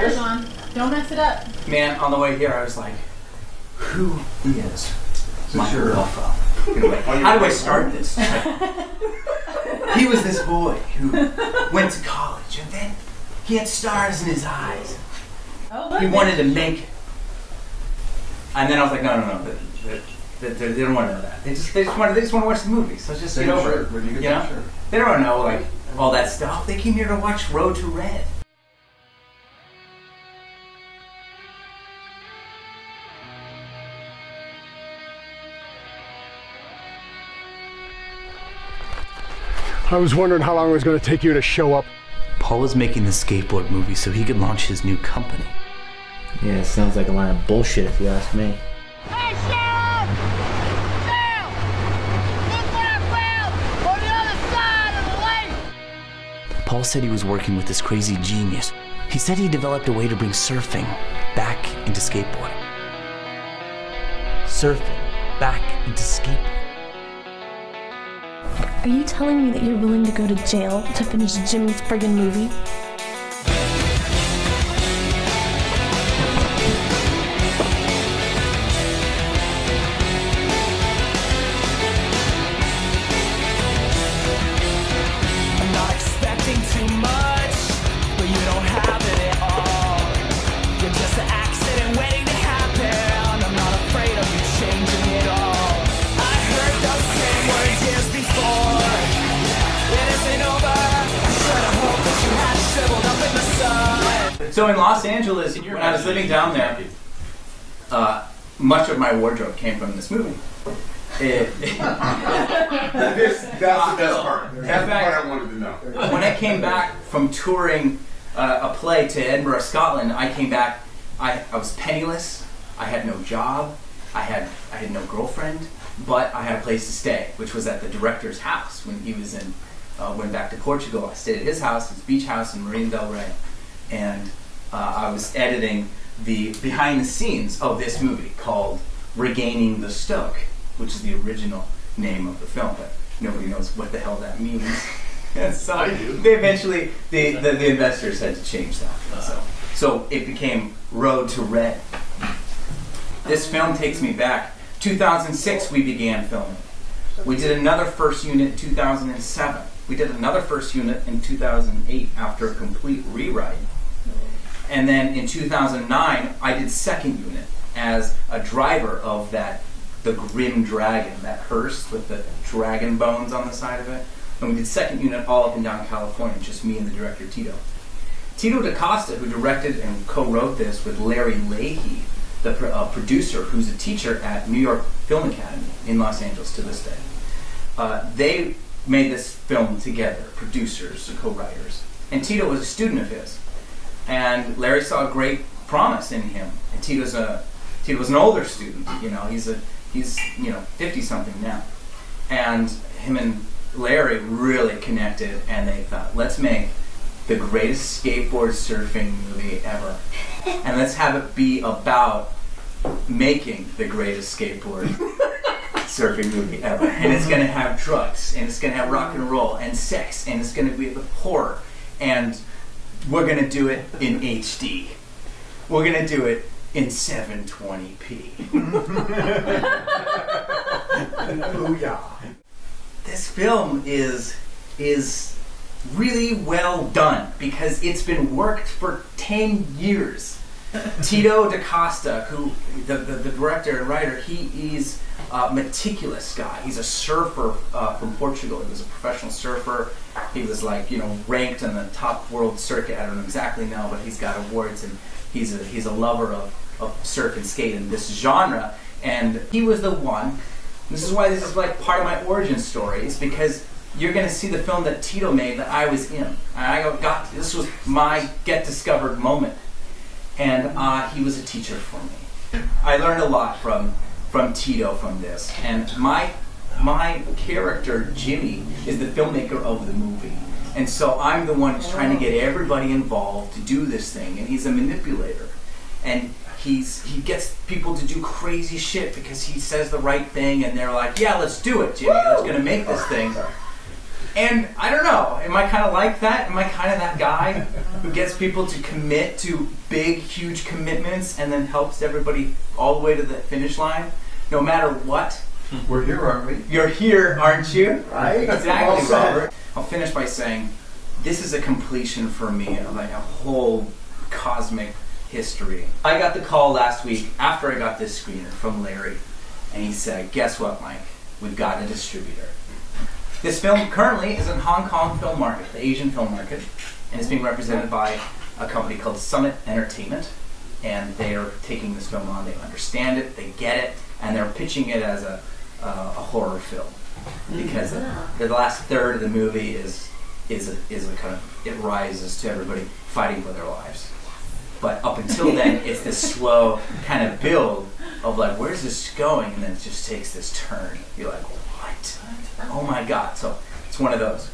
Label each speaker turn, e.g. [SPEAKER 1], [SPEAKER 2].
[SPEAKER 1] there, Sean. Don't mess it up.
[SPEAKER 2] Man, on the way here, I was like, who is Michael Buffo? How do I start this? He was this boy who went to college, and then he had stars in his eyes.
[SPEAKER 1] Oh, look,
[SPEAKER 2] he wanted to make it. And then I was like, no. They don't want to know that. They just want to watch the movie. So just get over it. You know? They don't want to know like all that stuff. They came here to watch Road to Red.
[SPEAKER 3] I was wondering how long it was going to take you to show up.
[SPEAKER 4] Paul was making the skateboard movie so he could launch his new company.
[SPEAKER 5] Yeah, it sounds like a line of bullshit if you ask me.
[SPEAKER 6] Hey, Sheriff! Sheriff! Look what I found on the other side of the lake!
[SPEAKER 4] Paul said he was working with this crazy genius. He said he developed a way to bring surfing back into skateboarding. Surfing back into skateboarding.
[SPEAKER 7] Are you telling me that you're willing to go to jail to finish Jimmy's friggin' movie?
[SPEAKER 8] I'm not expecting too much, but you don't have it at all. You're just an accident waiting to happen. I'm not afraid of you changing it all. I heard those same words years before. It isn't over. I should've hoped that you had shriveled up in the sun.
[SPEAKER 2] So in Los Angeles, when I was living down there, much of my wardrobe came from this movie.
[SPEAKER 9] That's the best part. That's the part I wanted to know.
[SPEAKER 2] When I came back from touring a play to Edinburgh, Scotland, I came back. I was penniless. I had no job. I had no girlfriend, but I had a place to stay, which was at the director's house when he was in. Went back to Portugal. I stayed at his house, his beach house in Marina del Rey, and I was editing the behind the scenes of this movie called Regaining the Stoke, which is the original name of the film, but nobody knows what the hell that means. And so they eventually, the investors had to change that. So it became Road to Red. This film takes me back. 2006 we began filming. We did another first unit in 2007. We did another first unit in 2008 after a complete rewrite. And then in 2009, I did second unit as a driver of the Grim Dragon, that hearse with the dragon bones on the side of it. And we did second unit all up and down California, just me and the director Tito. Tito DaCosta, who directed and co-wrote this with Larry Leahy, the producer, who's a teacher at New York Film Academy in Los Angeles to this day. They made this film together, producers, co-writers. And Tito was a student of his. And Larry saw great promise in him. And Tito was an older student, he's 50-something now. And him and Larry really connected, and they thought, let's make the greatest skateboard surfing movie ever. And let's have it be about making the greatest skateboard surfing movie ever. And it's going to have drugs, and it's going to have rock and roll, and sex, and it's going to be the horror. And we're going to do it in HD. We're going to do it in 720p.
[SPEAKER 3] Booyah.
[SPEAKER 2] This film is really well done because it's been worked for 10 years. Tito DaCosta, who the director and writer, he's a meticulous guy. He's a surfer from Portugal. He was a professional surfer. He was ranked on the top world circuit. I don't know exactly now, but he's got awards, and he's a lover of surf and skate and this genre. And he was the one. This is why this is like part of my origin story, is because you're going to see the film that Tito made that I was in. This was my get discovered moment. And he was a teacher for me. I learned a lot from Tito from this. And my character, Jimmy, is the filmmaker of the movie. And so I'm the one who's trying to get everybody involved to do this thing. And he's a manipulator. And he gets people to do crazy shit because he says the right thing, and they're like, yeah, let's do it, Jimmy. Let's going to make this thing. And I don't know, am I kind of like that? Am I kind of that guy who gets people to commit to big, huge commitments and then helps everybody all the way to the finish line, no matter what?
[SPEAKER 9] We're here, aren't we?
[SPEAKER 2] You're here, aren't you?
[SPEAKER 9] Right.
[SPEAKER 2] Exactly,
[SPEAKER 9] Well said.
[SPEAKER 2] Robert. I'll finish by saying this is a completion for me of like a whole cosmic history. I got the call last week after I got this screener from Larry, and he said, guess what, Mike? We've got a distributor. This film currently is in Hong Kong film market, the Asian film market, and it's being represented by a company called Summit Entertainment, and they are taking this film on. They understand it, they get it, and they're pitching it as a horror film because the last third of the movie is a kind of, it rises to everybody fighting for their lives. But up until then, it's this slow kind of build of like, where's this going? And then it just takes this turn. You're like, what? Oh my God. So it's one of those.